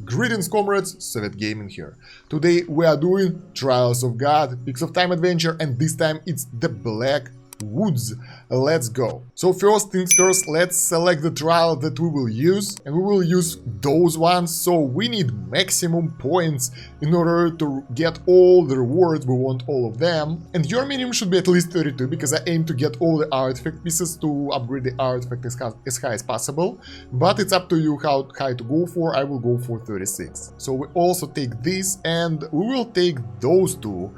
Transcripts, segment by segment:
Greetings comrades, Soviet Gaming here. Today we are doing Trials of God, Peaks of Time adventure, and this time it's the Black Woods. Let's go. So first things first, let's select the trial that we will use, and we will use those ones. So we need maximum points in order to get all the rewards. We want all of them, and your minimum should be at least 32 because I aim to get all the artifact pieces to upgrade the artifact as high as possible, but it's up to you how high to go for. I will go for 36. So we also take this, and we will take those two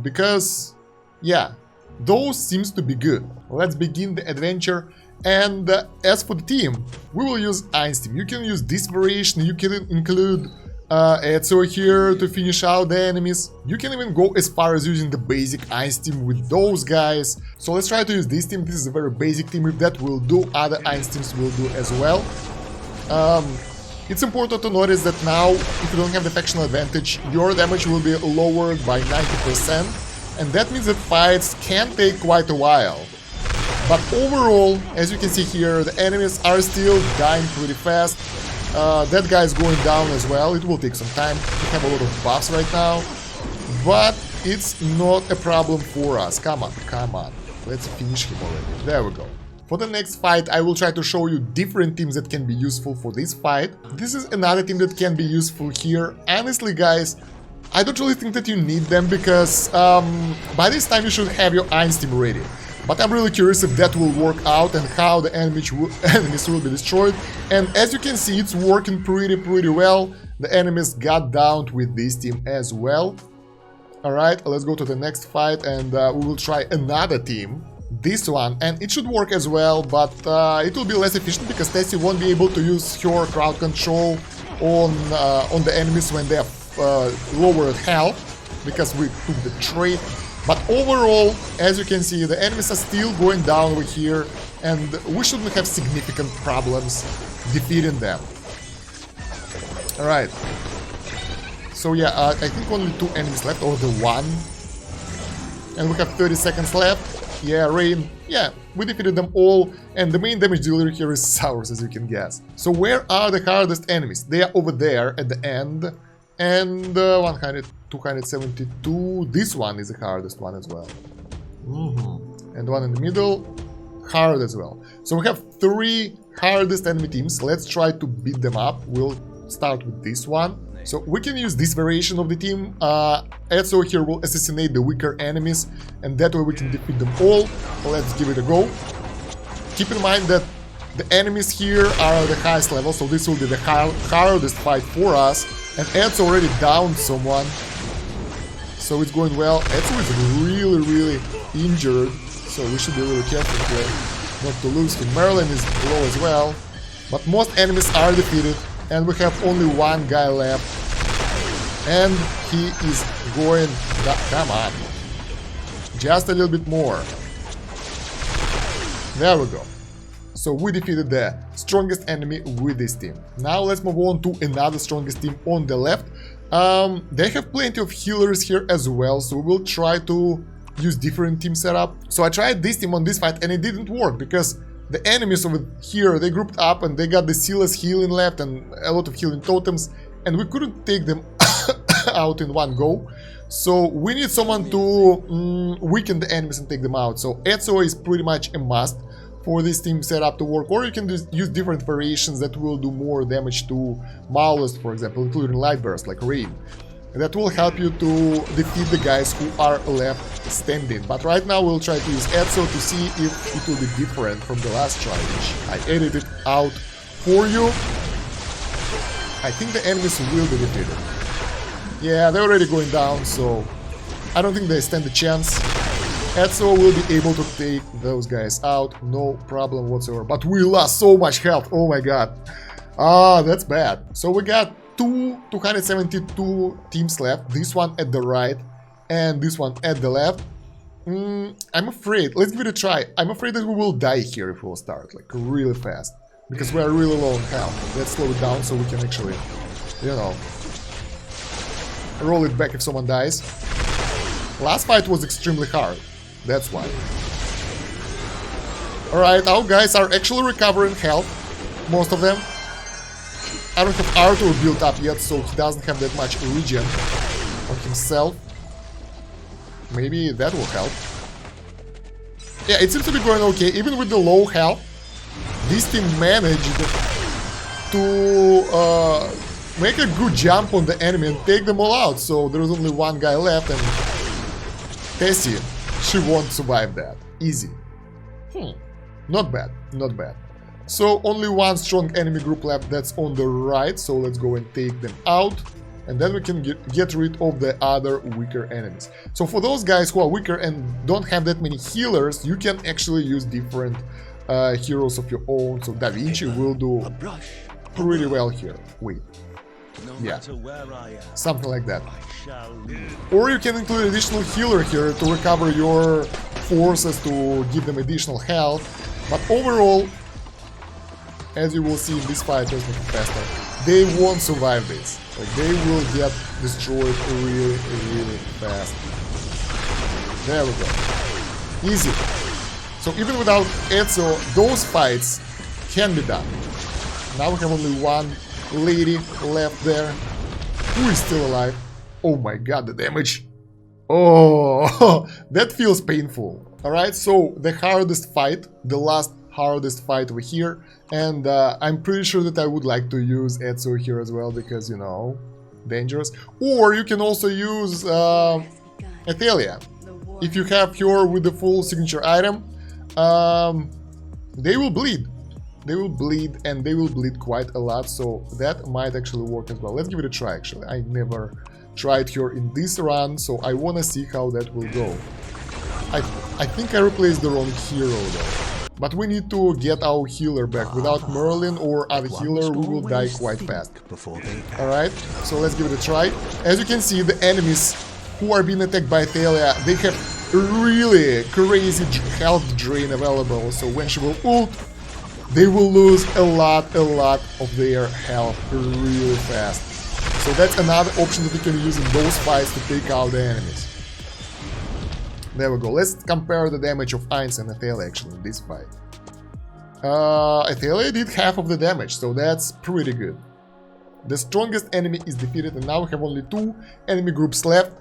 because yeah, those seems to be good. Let's begin the adventure, and as for the team, we will use Ice team. You can use this variation, you can include Ezio here to finish out the enemies. You can even go as far as using the basic Ice team with those guys. So let's try to use this team. This is a very basic team. If that will do, other Ice teams will do as well. It's important to notice that now, if you don't have the factional advantage, your damage will be lowered by 90%. And that means that fights can take quite a while. But overall, as you can see here, the enemies are still dying pretty fast. That guy is going down as well. It will take some time. We have a lot of buffs right now. But it's not a problem for us. Come on, come on. Let's finish him already. There we go. For the next fight, I will try to show you different teams that can be useful for this fight. This is another team that can be useful here. Honestly, guys, I don't really think that you need them because by this time you should have your Ice team ready. But I'm really curious if that will work out and how the enemies will be destroyed. And as you can see, it's working pretty well. The enemies got downed with this team as well. Alright, let's go to the next fight, and we will try another team. This one, and it should work as well, but it will be less efficient because Tessie won't be able to use her crowd control on the enemies when they are lower health, because we took the trait. But overall, as you can see, the enemies are still going down over here, and we shouldn't have significant problems defeating them. Alright. So yeah, I think only 2 enemies left, or the one. And we have 30 seconds left. Yeah, Rain. Yeah, we defeated them all, and the main damage dealer here is Sours, as you can guess. So where are the hardest enemies? They are over there at the end. And 272, this one is the hardest one as well. And one in the middle, hard as well. So we have 3 hardest enemy teams. Let's try to beat them up. We'll start with this one. So we can use this variation of the team. Ezio here will assassinate the weaker enemies, and that way we can defeat them all. Let's give it a go. Keep in mind that the enemies here are at the highest level, so this will be the hardest fight for us. And Ezio already downed someone, so it's going well. Ezio is really injured, so we should be really careful here not to lose him. Merlin is low as well, but most enemies are defeated, and we have only one guy left. And he is going down. Come on. Just a little bit more. There we go. So we defeated the strongest enemy with this team. Now let's move on to another strongest team on the left. They have plenty of healers here as well, so we will try to use different team setup. So I tried this team on this fight, and it didn't work because the enemies over here, they grouped up and they got the Silas healing left and a lot of healing totems, and we couldn't take them out in one go. So we need someone to weaken the enemies and take them out. So Ezio is pretty much a must for this team setup to work, or you can just use different variations that will do more damage to Maulers, for example, including Light Burst, like Rain. That will help you to defeat the guys who are left standing. But right now we'll try to use Ezio to see if it will be different from the last try, which I edited out for you. I think the enemies will be defeated. Yeah, they're already going down, so I don't think they stand a chance. Ezio will be able to take those guys out, no problem whatsoever. But we lost so much health, oh my god. That's bad. So we got 272 teams left, this one at the right and this one at the left. I'm afraid, let's give it a try. I'm afraid that we will die here if we'll start, like, really fast. Because we are really low on health. Let's slow it down so we can actually, you know, roll it back if someone dies. Last fight was extremely hard. That's why. Alright, our guys are actually recovering health. Most of them. I don't have Arthur built up yet, so he doesn't have that much regen on himself. Maybe that will help. Yeah, it seems to be going okay. Even with the low health, this team managed to make a good jump on the enemy and take them all out. So there's only one guy left, and Tessie, she won't survive that. Easy. Not bad, not bad. So only one strong enemy group left, that's on the right. So let's go and take them out. And then we can get rid of the other weaker enemies. So for those guys who are weaker and don't have that many healers, you can actually use different heroes of your own. So Da Vinci will do pretty well here. Wait. Yeah. Something like that. Or you can include additional healer here to recover your forces, to give them additional health. But overall, as you will see in this fight, just make it faster, they won't survive this. Like, they will get destroyed really, really fast. There we go. Easy. So even without Ezio, those fights can be done. Now we have only one lady left there. Who is still alive? Oh my god, the damage. Oh, that feels painful. Alright, so the hardest fight, the last hardest fight over here, and I'm pretty sure that I would like to use Ezio here as well, because, you know, dangerous. Or you can also use Athalia. If you have her with the full signature item, they will bleed. They will bleed, and they will bleed quite a lot, so that might actually work as well. Let's give it a try, actually. I never tried her in this run, so I want to see how that will go. I think I replaced the wrong hero, though. But we need to get our healer back. Without Merlin or other healer, we will die quite fast. Alright, so let's give it a try. As you can see, the enemies who are being attacked by Athalia, they have really crazy health drain available, so when she will ult, they will lose a lot of their health really fast. So that's another option that you can use in those fights to take out the enemies. There we go. Let's compare the damage of Ainz and Athalia actually in this fight. Athalia did half of the damage, so that's pretty good. The strongest enemy is defeated, and now we have only 2 enemy groups left.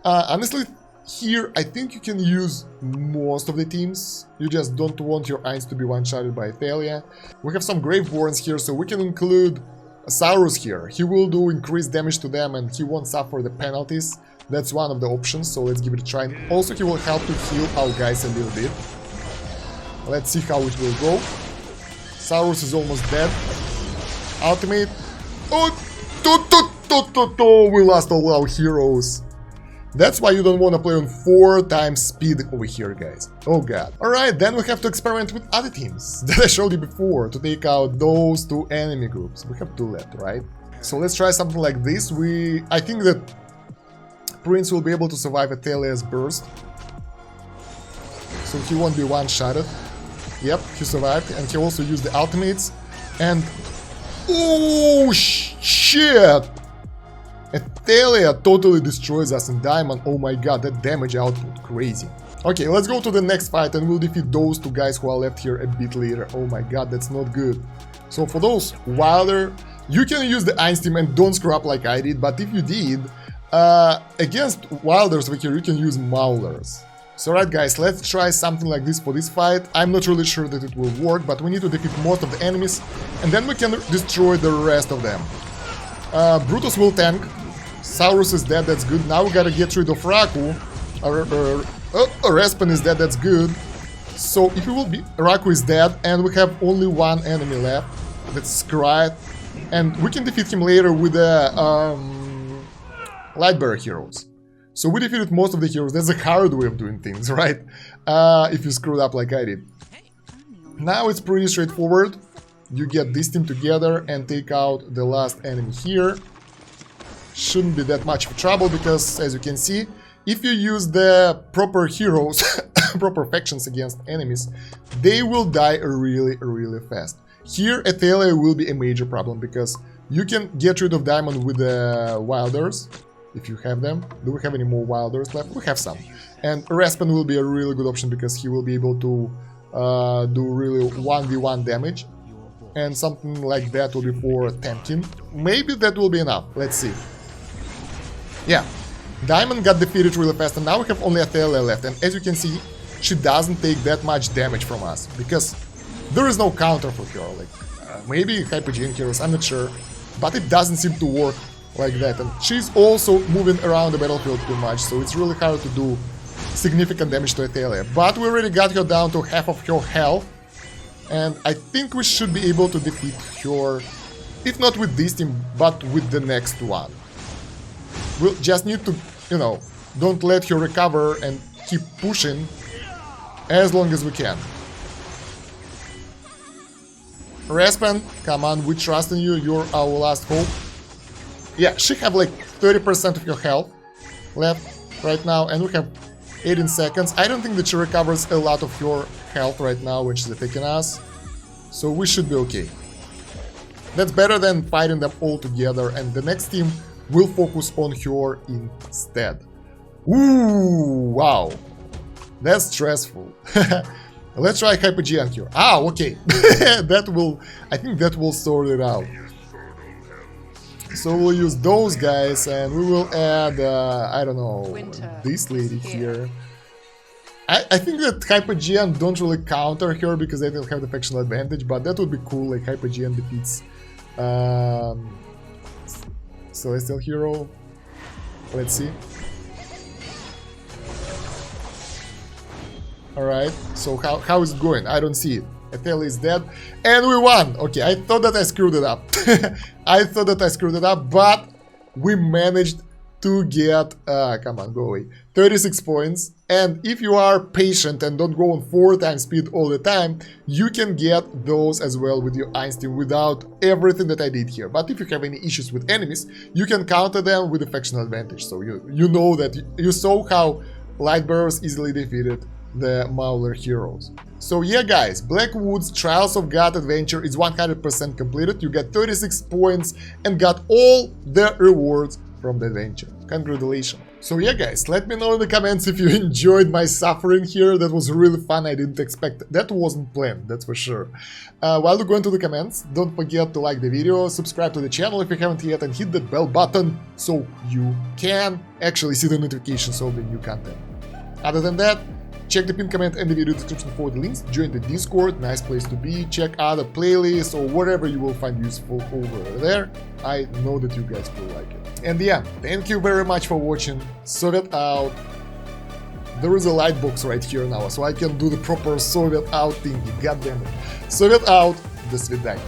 Honestly, here I think you can use most of the teams. You just don't want your Ainz to be one-shotted by Athalia. We have some Graveborns here, so we can include Saurus here. He will do increased damage to them, and he won't suffer the penalties. That's one of the options, so let's give it a try. Also, he will help to heal our guys a little bit. Let's see how it will go. Saurus is almost dead. Ultimate. Oh, we lost all our heroes. That's why you don't want to play on 4 times speed over here, guys. Oh god. Alright, then we have to experiment with other teams that I showed you before to take out those 2 enemy groups. We have 2 left, right? So let's try something like this. I think that Prince will be able to survive Athalia's burst. So he won't be one-shotted. Yep, he survived, and he also used the ultimates. And... oh, shit! Athalia totally destroys us in Diamond. Oh my god, that damage output, crazy. Okay, let's go to the next fight, and we'll defeat those 2 guys who are left here a bit later. Oh my god, that's not good. So for those Wilder, you can use the Ainz team and don't screw up like I did, but if you did, against Wilders over here, you can use Maulers. So right guys, let's try something like this for this fight. I'm not really sure that it will work, but we need to defeat most of the enemies, and then we can destroy the rest of them. Brutus will tank. Saurus is dead, that's good. Now we gotta get rid of Raku. Respan is dead, that's good. So if you will be... Raku is dead, and we have only 1 enemy left. That's Scryte. And we can defeat him later with the Lightbearer heroes. So we defeated most of the heroes. That's a hard way of doing things, right? If you screwed up like I did. Now it's pretty straightforward. You get this team together and take out the last enemy here. Shouldn't be that much of trouble, because, as you can see, if you use the proper heroes, proper factions against enemies, they will die really fast. Here, Athalia will be a major problem, because you can get rid of Diamond with the Wilders, if you have them. Do we have any more Wilders left? We have some. And Respan will be a really good option, because he will be able to do really 1v1 damage. and something like that will be for tanking. Maybe that will be enough. Let's see. Yeah, Diamond got defeated really fast, and now we have only Athalia left. And as you can see, she doesn't take that much damage from us because there is no counter for her. Like maybe Hypogean heroes, I'm not sure, but it doesn't seem to work like that. And she's also moving around the battlefield too much, so it's really hard to do significant damage to Athalia. But we already got her down to half of her health, and I think we should be able to defeat her, if not with this team, but with the next one. We'll just need to, you know, don't let her recover and keep pushing as long as we can. Respan, come on, we trust in you, you're our last hope. Yeah, she have like 30% of your health left right now, and we have 18 seconds. I don't think that she recovers a lot of her health right now when she's attacking us, so we should be okay. That's better than fighting them all together, and the next team will focus on her instead. Ooh, wow. That's stressful. Let's try Hypogean here. Ah, okay. I think that will sort it out. So we'll use those guys, and we will add, I don't know, this lady here. I think that Hypogean don't really counter her because they don't have the factional advantage, but that would be cool, like Hypogean defeats Celestial Hero. Let's see. Alright, so how is it going? I don't see it. Athalia is dead, and we won! Okay, I thought that I screwed it up. I thought that I screwed it up, but we managed to get, come on, go away, 36 points. And if you are patient and don't go on 4 times speed all the time, you can get those as well with your Ice team without everything that I did here. But if you have any issues with enemies, you can counter them with the factional advantage. So you know that you saw how Lightbearers easily defeated the Mauler heroes. So yeah guys, Blackwoods Trials of God adventure is 100% completed. You got 36 points and got all the rewards from the adventure. Congratulations. So yeah guys, let me know in the comments if you enjoyed my suffering here. That was really fun. I didn't expect that. That wasn't planned, that's for sure. While you go into the comments, don't forget to like the video, subscribe to the channel if you haven't yet, and hit that bell button so you can actually see the notifications of the new content. Other than that, check the pinned comment and the video description for the links, join the Discord, nice place to be, check other playlists or whatever you will find useful over there. I know that you guys will like it. And yeah, thank you very much for watching. Soviet out. There is a light box right here now, so I can do the proper Soviet out thingy, goddammit. Soviet out, до свидания.